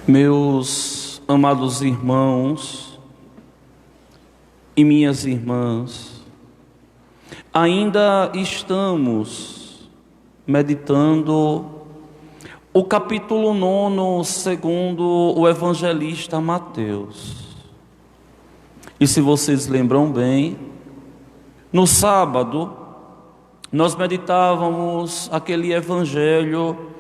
Meus amados irmãos e minhas irmãs, ainda estamos meditando o capítulo 9, segundo o evangelista Mateus. E se vocês lembram bem, no sábado nós meditávamos aquele evangelho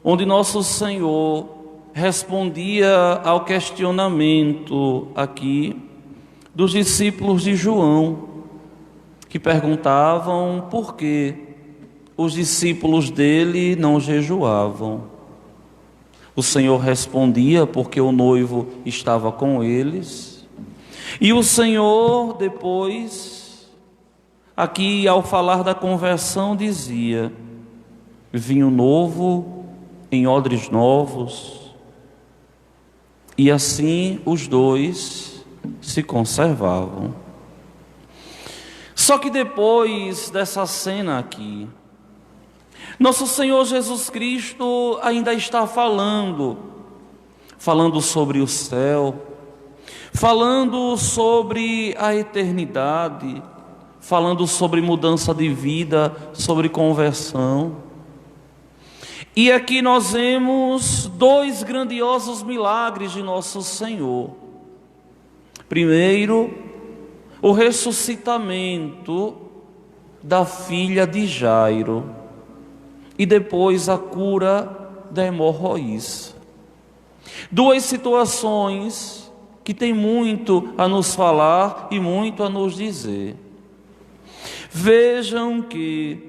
onde nosso Senhor respondia ao questionamento aqui dos discípulos de João, que perguntavam por que os discípulos dele não jejuavam. O Senhor respondia porque o noivo estava com eles. E o Senhor depois, aqui ao falar da conversão, dizia: vinho novo em odres novos. E assim os dois se conservavam. Só que depois dessa cena aqui, nosso Senhor Jesus Cristo ainda está falando sobre o céu, falando sobre a eternidade, falando sobre mudança de vida, sobre conversão. E aqui nós vemos dois grandiosos milagres de nosso Senhor. Primeiro, o ressuscitamento da filha de Jairo, e depois a cura da hemorroíça. Duas situações que têm muito a nos falar e muito a nos dizer. Vejam que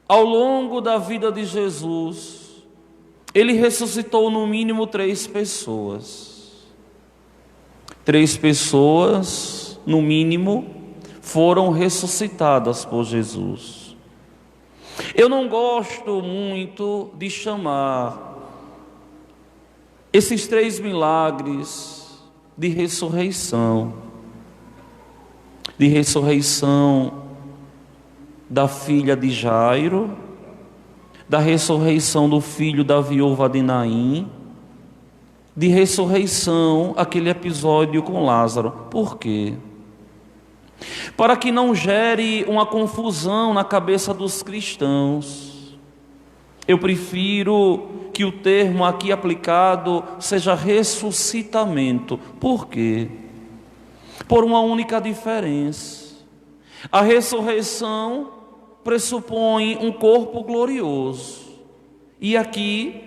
ao longo da vida de Jesus, ele ressuscitou no mínimo 3 pessoas. 3 pessoas, no mínimo, foram ressuscitadas por Jesus. Eu não gosto muito de chamar esses 3 milagres de ressurreição. De ressurreição da filha de Jairo, da ressurreição do filho da viúva de Naim, de ressurreição, aquele episódio com Lázaro. Por quê? Para que não gere uma confusão na cabeça dos cristãos, eu prefiro que o termo aqui aplicado seja ressuscitamento. Por quê? Por uma única diferença. A ressurreição pressupõe um corpo glorioso, e aqui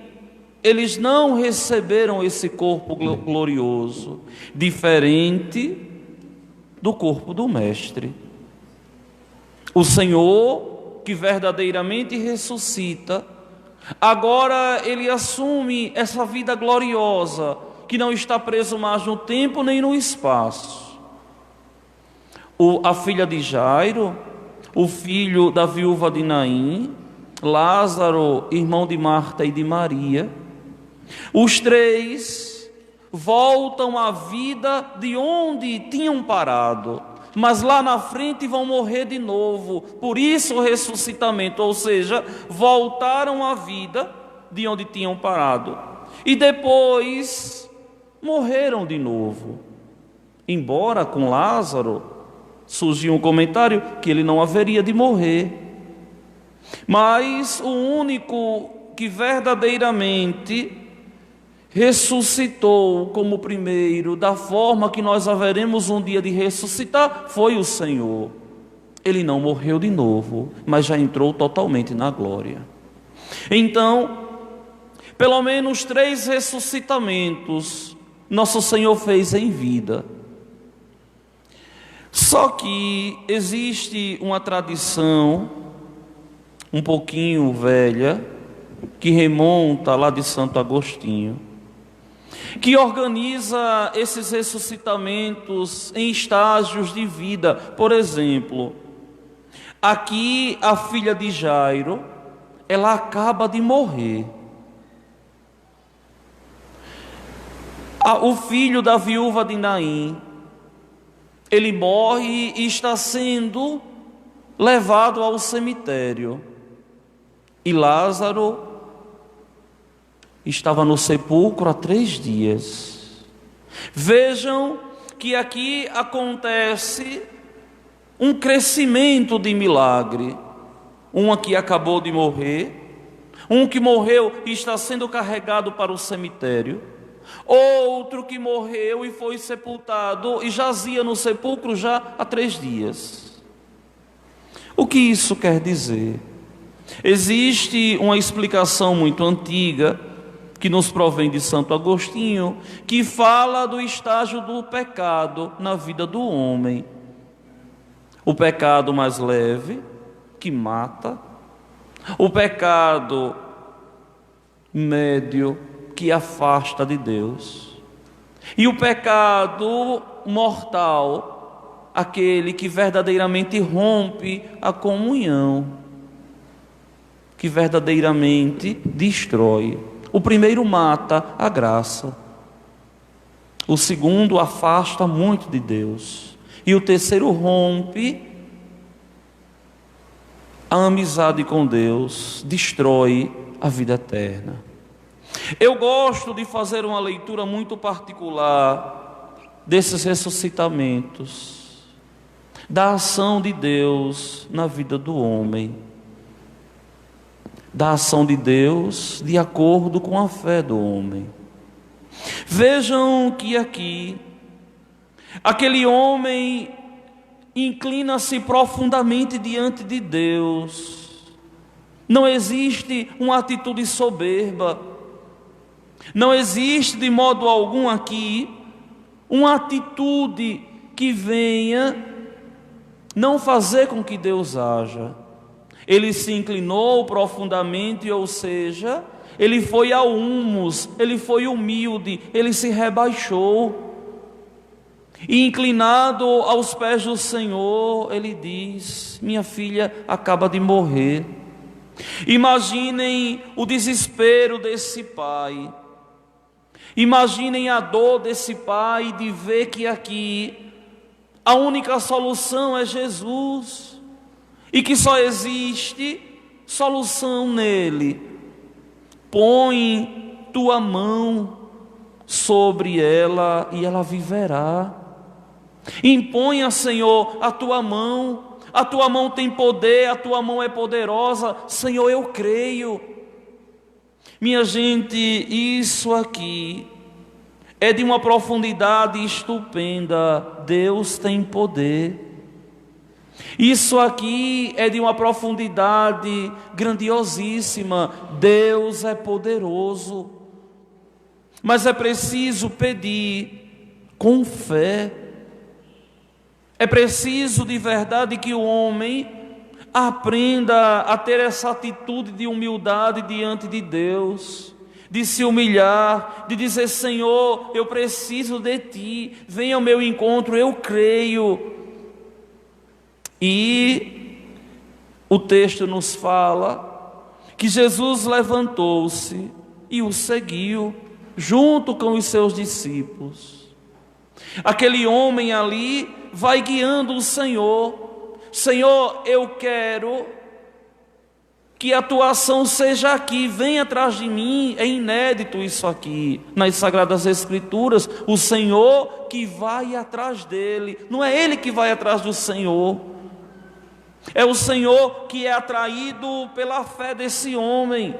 eles não receberam esse corpo glorioso, diferente do corpo do Mestre. O Senhor, que verdadeiramente ressuscita, agora ele assume essa vida gloriosa, que não está preso mais no tempo nem no espaço. A filha de Jairo, o filho da viúva de Naim, Lázaro, irmão de Marta e de Maria, os 3 voltam à vida de onde tinham parado, mas lá na frente vão morrer de novo. Por isso o ressuscitamento, ou seja, voltaram à vida de onde tinham parado e depois morreram de novo. Embora com Lázaro surgiu um comentário que ele não haveria de morrer, mas o único que verdadeiramente ressuscitou como primeiro, da forma que nós haveremos um dia de ressuscitar, foi o Senhor. Ele não morreu de novo, mas já entrou totalmente na glória. Então, pelo menos 3 ressuscitamentos nosso Senhor fez em vida. Só que existe uma tradição um pouquinho velha, que remonta lá de Santo Agostinho, que organiza esses ressuscitamentos em estágios de vida. Por exemplo, aqui a filha de Jairo, ela acaba de morrer. O filho da viúva de Naim, ele morre e está sendo levado ao cemitério. E Lázaro estava no sepulcro há 3 dias. Vejam que aqui acontece um crescimento de milagre. Um aqui acabou de morrer, um que morreu e está sendo carregado para o cemitério, outro que morreu e foi sepultado e jazia no sepulcro já há 3 dias. O que isso quer dizer? Existe uma explicação muito antiga que nos provém de Santo Agostinho, que fala do estágio do pecado na vida do homem. O pecado mais leve, que mata, o pecado médio, que afasta de Deus, e o pecado mortal, aquele que verdadeiramente rompe a comunhão, que verdadeiramente destrói. O primeiro mata a graça, o segundo afasta muito de Deus, e o terceiro rompe a amizade com Deus, destrói a vida eterna. Eu gosto de fazer uma leitura muito particular desses ressuscitamentos, da ação de Deus na vida do homem, da ação de Deus de acordo com a fé do homem. Vejam que aqui, aquele homem inclina-se profundamente diante de Deus. Não existe uma atitude soberba, não existe de modo algum aqui uma atitude que venha não fazer com que Deus haja. Ele se inclinou profundamente, ou seja, ele foi ao humus, ele foi humilde, ele se rebaixou. E inclinado aos pés do Senhor, ele diz: minha filha acaba de morrer. Imaginem o desespero desse pai, imaginem a dor desse pai de ver que aqui a única solução é Jesus, e que só existe solução nele. Põe tua mão sobre ela e ela viverá. Imponha, Senhor, a tua mão tem poder, a tua mão é poderosa. Senhor, eu creio. Minha gente, isso aqui é de uma profundidade estupenda. Deus tem poder. Isso aqui é de uma profundidade grandiosíssima. Deus é poderoso. Mas é preciso pedir com fé. É preciso de verdade que o homem aprenda a ter essa atitude de humildade diante de Deus, de se humilhar, de dizer: Senhor, eu preciso de Ti, venha ao meu encontro, eu creio. E o texto nos fala que Jesus levantou-se e o seguiu, junto com os seus discípulos. Aquele homem ali vai guiando o Senhor. Senhor, eu quero que a tua ação seja aqui, vem atrás de mim. É inédito isso aqui nas Sagradas Escrituras, o Senhor que vai atrás dele. Não é ele que vai atrás do Senhor, é o Senhor que é atraído pela fé desse homem,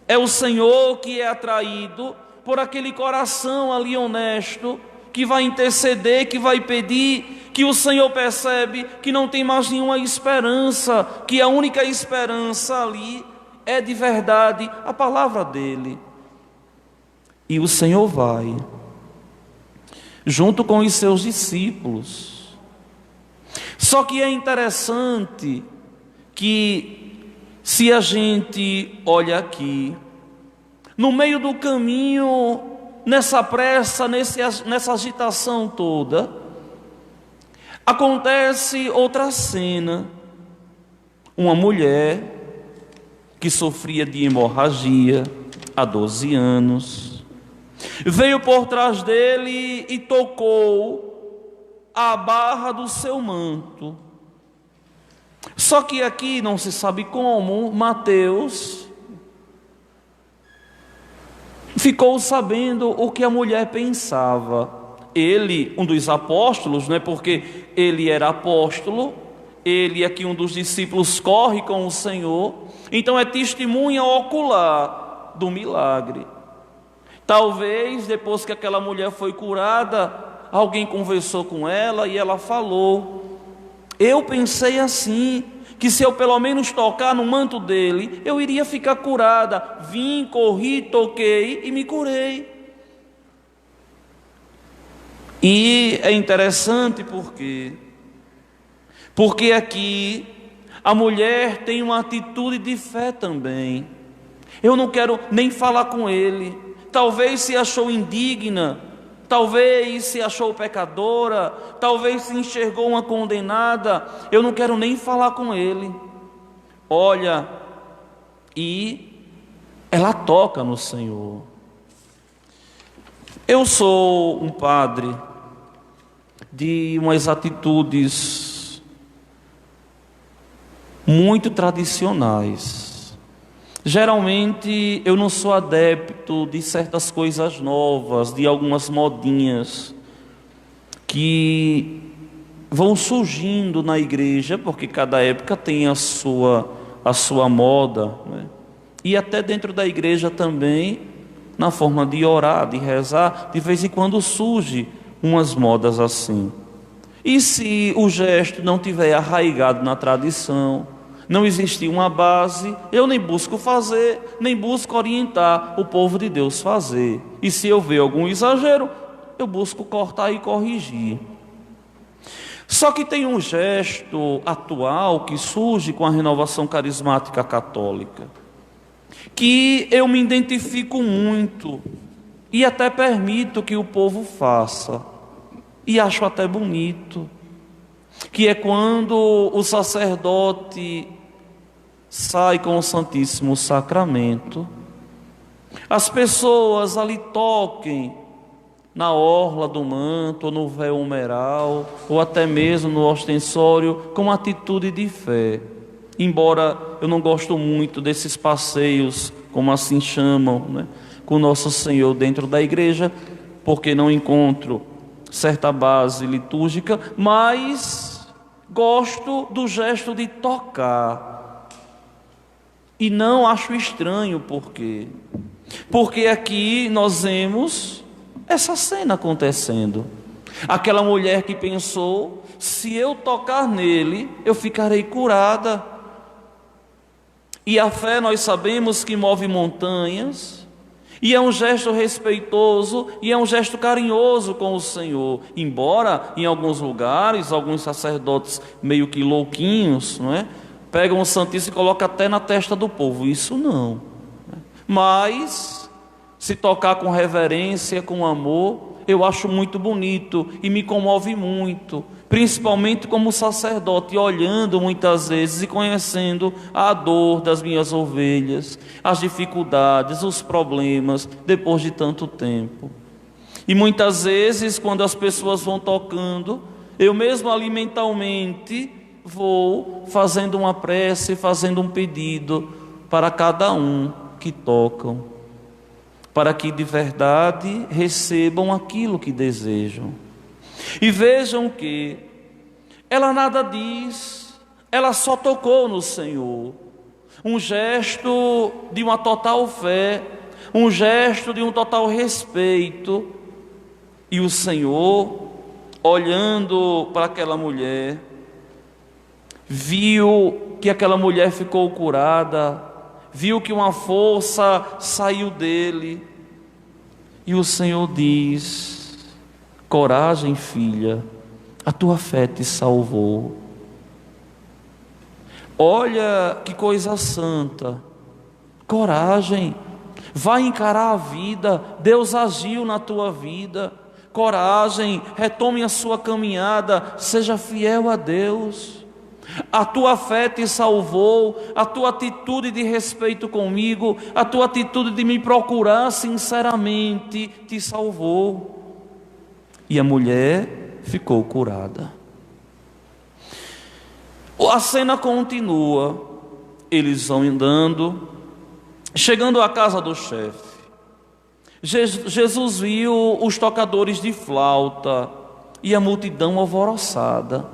é o Senhor que é atraído por aquele coração ali honesto, que vai interceder, que vai pedir, que o Senhor percebe que não tem mais nenhuma esperança, que a única esperança ali é de verdade a palavra dele. E o Senhor vai, junto com os seus discípulos. Só que é interessante que, se a gente olha aqui, no meio do caminho, nessa pressa, nessa agitação toda, acontece outra cena. Uma mulher que sofria de hemorragia há 12 anos, veio por trás dele e tocou a barra do seu manto. Só que aqui não se sabe como, Mateus ficou sabendo o que a mulher pensava. Ele, um dos apóstolos, não é porque ele era apóstolo, ele aqui um dos discípulos corre com o Senhor, então é testemunha ocular do milagre. Talvez depois que aquela mulher foi curada, alguém conversou com ela e ela falou: eu pensei assim, que se eu pelo menos tocar no manto dele, eu iria ficar curada. Vim, corri, toquei e me curei. E é interessante porque aqui a mulher tem uma atitude de fé também. Eu não quero nem falar com ele. Talvez se achou indigna, talvez se achou pecadora, talvez se enxergou uma condenada. Eu não quero nem falar com ele. Olha, e ela toca no Senhor. Eu sou um padre de umas atitudes muito tradicionais. Geralmente eu não sou adepto de certas coisas novas, de algumas modinhas que vão surgindo na igreja, porque cada época tem a sua moda, né? E até dentro da igreja também, na forma de orar, de rezar, de vez em quando surge umas modas assim. E se o gesto não tiver arraigado na tradição, não existir uma base, eu nem busco fazer, nem busco orientar o povo de Deus fazer. E se eu ver algum exagero, eu busco cortar e corrigir. Só que tem um gesto atual que surge com a renovação carismática católica, que eu me identifico muito e até permito que o povo faça, e acho até bonito, que é quando o sacerdote sai com o Santíssimo Sacramento, as pessoas ali toquem na orla do manto, ou no véu umeral, ou até mesmo no ostensório, com atitude de fé. Embora eu não gosto muito desses passeios, como assim chamam, né, com Nosso Senhor dentro da igreja, porque não encontro certa base litúrgica, mas gosto do gesto de tocar. E não acho estranho, porque aqui nós vemos essa cena acontecendo. Aquela mulher que pensou: se eu tocar nele, eu ficarei curada. E a fé, nós sabemos que move montanhas, e é um gesto respeitoso, e é um gesto carinhoso com o Senhor. Embora em alguns lugares, alguns sacerdotes meio que louquinhos, não é? Pegam o Santíssimo e colocam até na testa do povo. Isso não. Mas, se tocar com reverência, com amor, eu acho muito bonito e me comove muito. Principalmente como sacerdote, olhando muitas vezes e conhecendo a dor das minhas ovelhas, as dificuldades, os problemas, depois de tanto tempo. E muitas vezes, quando as pessoas vão tocando, eu mesmo ali mentalmente vou fazendo uma prece, fazendo um pedido para cada um que tocam, para que de verdade recebam aquilo que desejam. E vejam que ela nada diz, ela só tocou no Senhor. Um gesto de uma total fé, um gesto de um total respeito. E o Senhor, olhando para aquela mulher, viu que aquela mulher ficou curada, viu que uma força saiu dele. E o Senhor diz: coragem, filha, a tua fé te salvou. Olha que coisa santa. Coragem, vai encarar a vida. Deus agiu na tua vida. Coragem, retome a sua caminhada, seja fiel a Deus. A tua fé te salvou, a tua atitude de respeito comigo, a tua atitude de me procurar sinceramente te salvou. E a mulher ficou curada. A cena continua. Eles vão andando, chegando à casa do chefe. Jesus viu os tocadores de flauta e a multidão alvoroçada.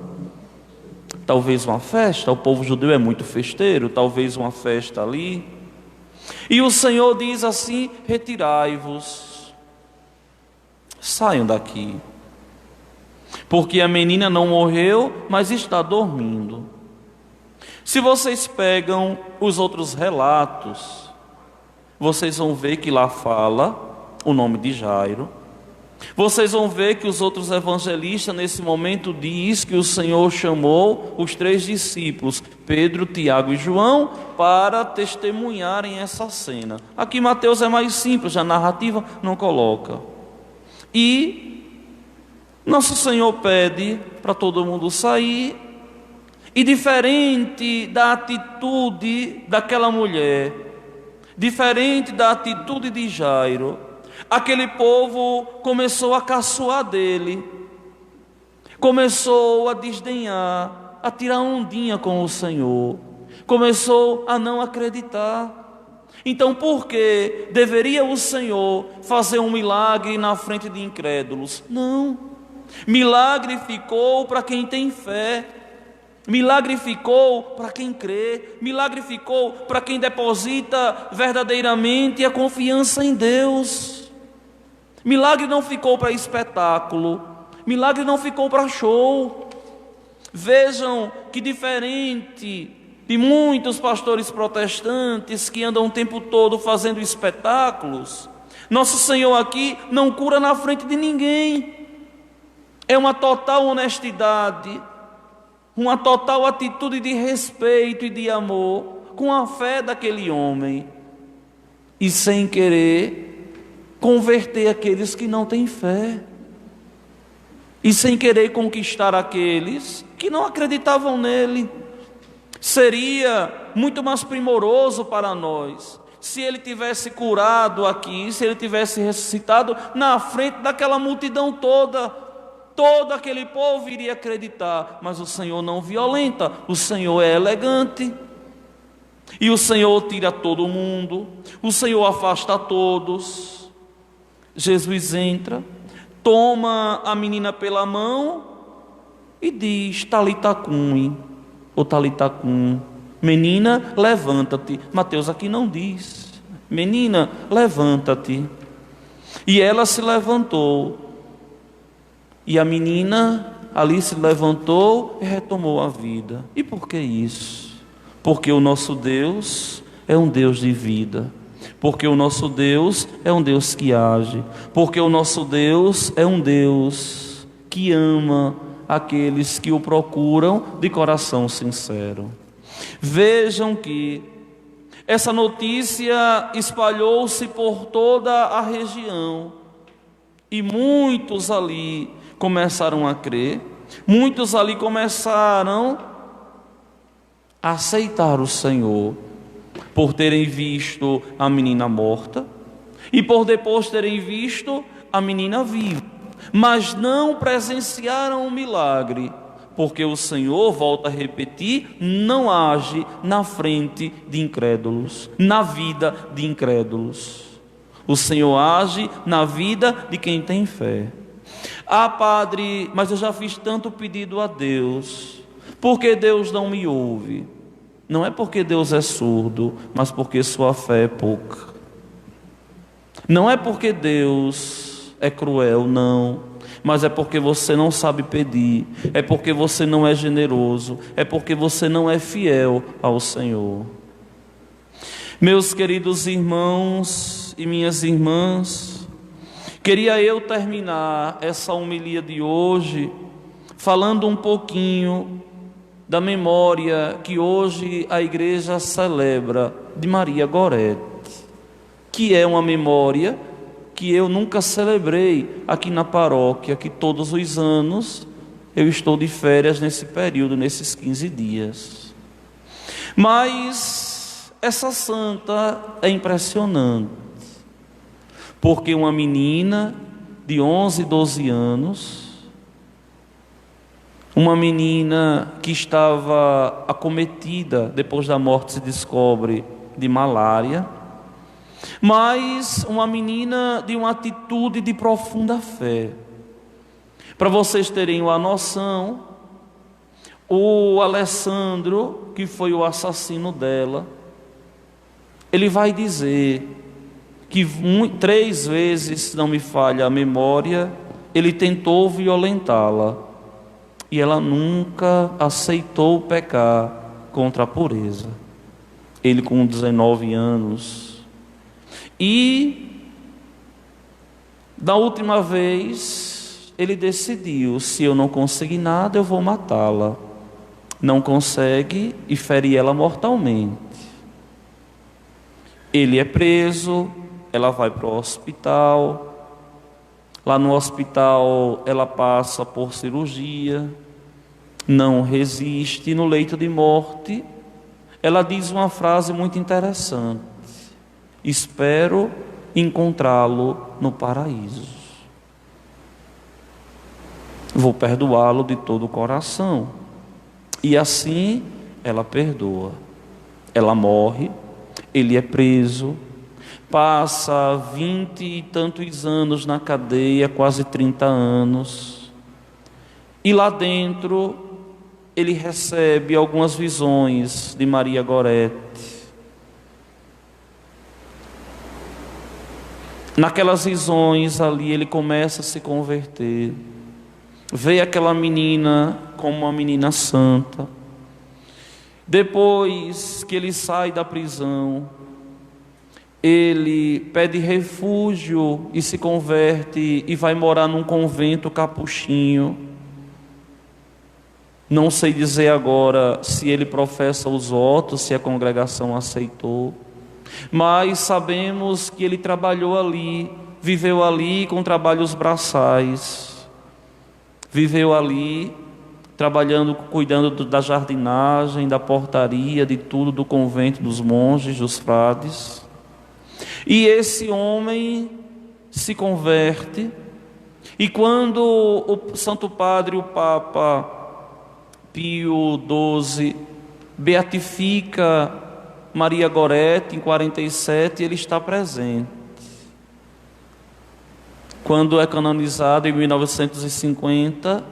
Talvez uma festa, o povo judeu é muito festeiro, talvez uma festa ali. E o Senhor diz assim: retirai-vos, saiam daqui, porque a menina não morreu, mas está dormindo. Se vocês pegam os outros relatos, vocês vão ver que lá fala o nome de Jairo. Vocês vão ver que os outros evangelistas nesse momento diz que o Senhor chamou os 3 discípulos, Pedro, Tiago e João, para testemunharem essa cena. Aqui Mateus é mais simples, a narrativa não coloca. E nosso Senhor pede para todo mundo sair, e diferente da atitude daquela mulher, diferente da atitude de Jairo, aquele povo começou a caçoar dele, começou a desdenhar, a tirar ondinha com o Senhor, começou a não acreditar. Então por que deveria o Senhor fazer um milagre na frente de incrédulos? Não, milagre ficou para quem tem fé. Milagre ficou para quem crê, milagre ficou para quem deposita verdadeiramente a confiança em Deus. Milagre não ficou para espetáculo, milagre não ficou para show. Vejam que diferente de muitos pastores protestantes que andam o tempo todo fazendo espetáculos, nosso Senhor aqui não cura na frente de ninguém. É uma total honestidade, uma total atitude de respeito e de amor com a fé daquele homem, e sem querer converter aqueles que não têm fé, e sem querer conquistar aqueles que não acreditavam nele. Seria muito mais primoroso para nós se ele tivesse curado aqui, se ele tivesse ressuscitado na frente daquela multidão toda. Todo aquele povo iria acreditar, mas o Senhor não violenta, o Senhor é elegante. E o Senhor tira todo mundo, o Senhor afasta todos. Jesus entra, toma a menina pela mão e diz: Talita cumi, ou Talita cum, menina, levanta-te. Mateus aqui não diz, menina, levanta-te. E ela se levantou. E a menina ali se levantou e retomou a vida. E por que isso? Porque o nosso Deus é um Deus de vida. Porque o nosso Deus é um Deus que age. Porque o nosso Deus é um Deus que ama aqueles que o procuram de coração sincero. Vejam que essa notícia espalhou-se por toda a região. E muitos ali começaram a crer, muitos ali começaram a aceitar o Senhor, por terem visto a menina morta e por depois terem visto a menina viva, mas não presenciaram o milagre, porque o Senhor, volta a repetir, não age na frente de incrédulos, na vida de incrédulos. O Senhor age na vida de quem tem fé. Ah, padre, mas eu já fiz tanto pedido a Deus, por que Deus não me ouve? Não é porque Deus é surdo, mas porque sua fé é pouca. Não é porque Deus é cruel, não, mas é porque você não sabe pedir, é porque você não é generoso, é porque você não é fiel ao Senhor. Meus queridos irmãos e minhas irmãs, queria eu terminar essa homilia de hoje falando um pouquinho da memória que hoje a igreja celebra de Maria Gorete, que é uma memória que eu nunca celebrei aqui na paróquia, que todos os anos eu estou de férias nesse período, nesses 15 dias. Mas essa santa é impressionante, porque uma menina de 11, 12 anos, uma menina que estava acometida, depois da morte se descobre, de malária, mas uma menina de uma atitude de profunda fé. Para vocês terem uma noção, o Alessandro, que foi o assassino dela, ele vai dizer que 3 vezes, se não me falha a memória, ele tentou violentá-la, e ela nunca aceitou pecar contra a pureza. Ele com 19 anos. E da última vez ele decidiu: se eu não conseguir nada, eu vou matá-la. Não consegue e fere ela mortalmente. Ele é preso, ela vai para o hospital. Lá no hospital ela passa por cirurgia, não resiste. No leito de morte ela diz uma frase muito interessante: espero encontrá-lo no paraíso. Vou perdoá-lo de todo o coração. E assim ela perdoa. Ela morre, ele é preso, passa 20 e tantos anos na cadeia, quase 30 anos. E lá dentro ele recebe algumas visões de Maria Gorete. Naquelas visões ali ele começa a se converter. Vê aquela menina como uma menina santa. Depois que ele sai da prisão, ele pede refúgio e se converte e vai morar num convento capuchinho. Não sei dizer agora se ele professa os votos, se a congregação aceitou, mas sabemos que ele trabalhou ali, viveu ali com trabalhos braçais, viveu ali trabalhando, cuidando da jardinagem, da portaria, de tudo, do convento dos monges, dos frades. E esse homem se converte, e quando o Santo Padre, o Papa Pio XII, beatifica Maria Gorete em 47, ele está presente. Quando é canonizado em 1950,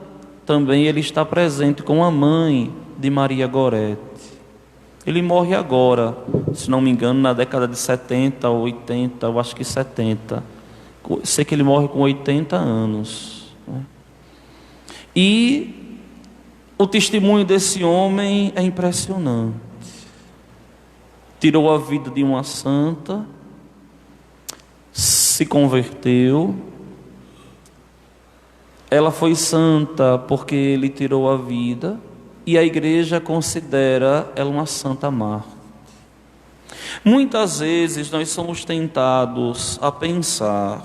também ele está presente com a mãe de Maria Gorete. Ele morre agora, se não me engano, na década de 70 ou 80, eu acho que 70. Sei que ele morre com 80 anos. E o testemunho desse homem é impressionante. Tirou a vida de uma santa, se converteu. Ela foi santa porque ele tirou a vida, e a igreja considera ela uma santa mártir. Muitas vezes nós somos tentados a pensar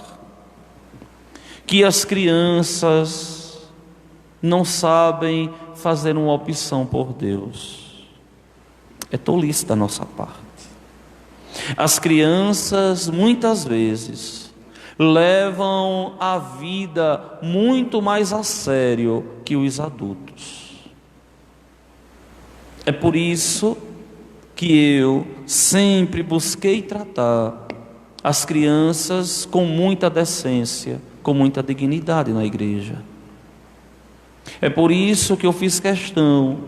que as crianças não sabem fazer uma opção por Deus. É tolice da nossa parte. As crianças muitas vezes levam a vida muito mais a sério que os adultos. É por isso que eu sempre busquei tratar as crianças com muita decência, com muita dignidade na igreja. É por isso que eu fiz questão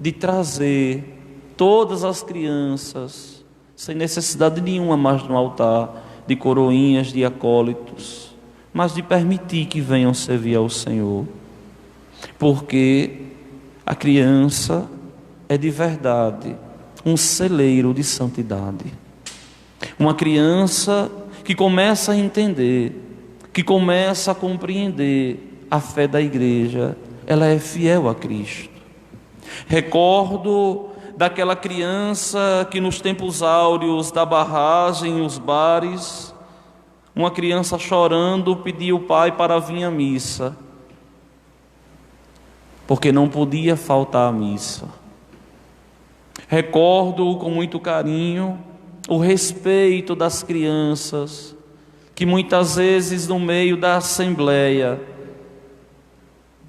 de trazer todas as crianças, sem necessidade nenhuma mais no altar, de coroinhas, de acólitos, mas de permitir que venham servir ao Senhor, porque a criança é de verdade um celeiro de santidade. Uma criança que começa a entender, que começa a compreender a fé da igreja, ela é fiel a Cristo. Recordo daquela criança que nos tempos áureos da barragem, os bares, uma criança chorando pediu o pai para vir à missa, porque não podia faltar à missa. Recordo com muito carinho o respeito das crianças, que muitas vezes no meio da assembleia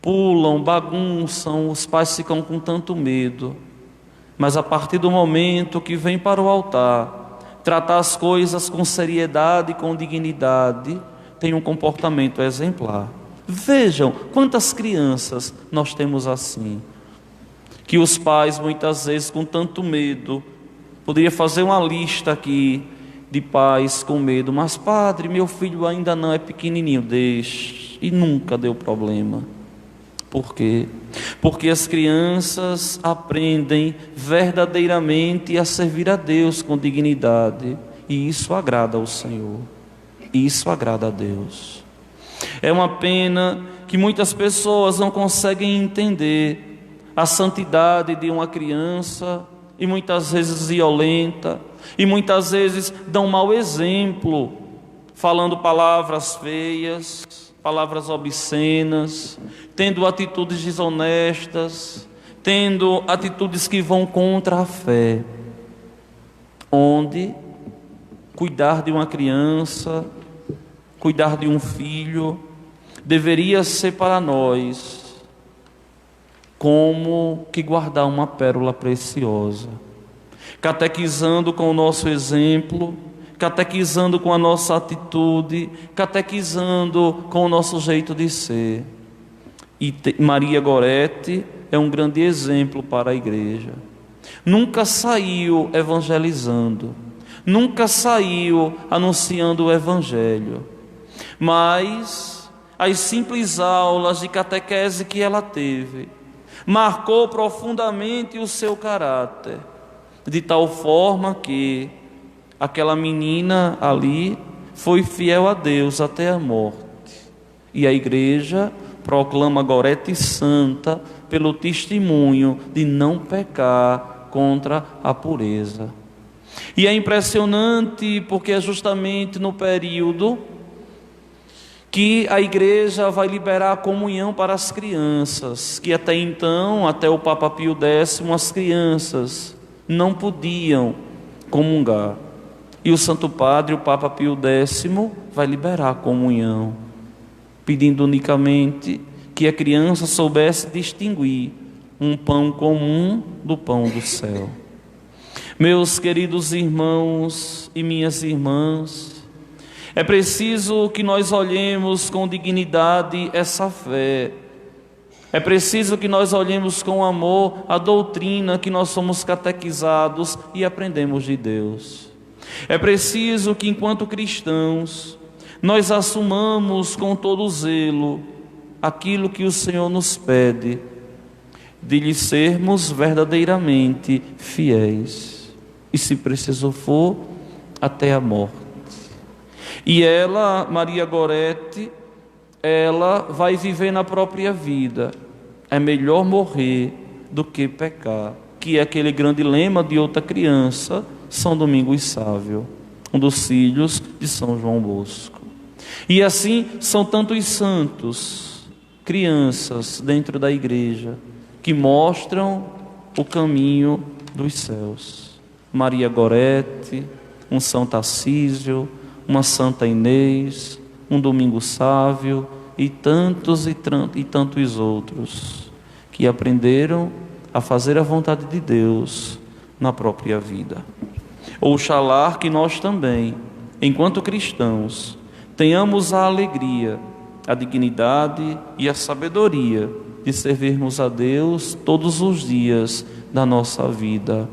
pulam, bagunçam, os pais ficam com tanto medo, mas a partir do momento que vem para o altar, tratar as coisas com seriedade e com dignidade, tem um comportamento exemplar. Vejam quantas crianças nós temos assim, que os pais muitas vezes com tanto medo, poderia fazer uma lista aqui de pais com medo, mas padre, meu filho ainda não é pequenininho, deixe, e nunca deu problema. Por quê? Porque as crianças aprendem verdadeiramente a servir a Deus com dignidade, e isso agrada ao Senhor, isso agrada a Deus. É uma pena que muitas pessoas não conseguem entender a santidade de uma criança, e muitas vezes violenta, e muitas vezes dão mau exemplo, falando palavras feias, palavras obscenas, tendo atitudes desonestas, tendo atitudes que vão contra a fé. Onde cuidar de uma criança, cuidar de um filho, deveria ser para nós como que guardar uma pérola preciosa, catequizando com o nosso exemplo, catequizando com a nossa atitude, catequizando com o nosso jeito de ser. E Maria Gorete é um grande exemplo para a igreja. Nunca saiu evangelizando, nunca saiu anunciando o evangelho, mas as simples aulas de catequese que ela teve marcou profundamente o seu caráter, de tal forma que aquela menina ali foi fiel a Deus até a morte. E a igreja proclama Gorete santa pelo testemunho de não pecar contra a pureza. E é impressionante porque é justamente no período que a igreja vai liberar a comunhão para as crianças, que até então, até o Papa Pio X, as crianças não podiam comungar. E o Santo Padre, o Papa Pio X, vai liberar a comunhão, pedindo unicamente que a criança soubesse distinguir um pão comum do pão do céu. Meus queridos irmãos e minhas irmãs, é preciso que nós olhemos com dignidade essa fé. É preciso que nós olhemos com amor a doutrina que nós somos catequizados e aprendemos de Deus. É preciso que, enquanto cristãos, nós assumamos com todo zelo aquilo que o Senhor nos pede, de lhe sermos verdadeiramente fiéis, e se preciso for, até a morte. E ela, Maria Gorete, ela vai viver na própria vida. É melhor morrer do que pecar, que é aquele grande lema de outra criança, São Domingos Sávio, um dos filhos de São João Bosco. E assim são tantos santos, crianças dentro da igreja, que mostram o caminho dos céus. Maria Gorete, um São Tarcísio, uma Santa Inês, um Domingo Sávio e tantos outros que aprenderam a fazer a vontade de Deus na própria vida. Oxalá que nós também, enquanto cristãos, tenhamos a alegria, a dignidade e a sabedoria de servirmos a Deus todos os dias da nossa vida.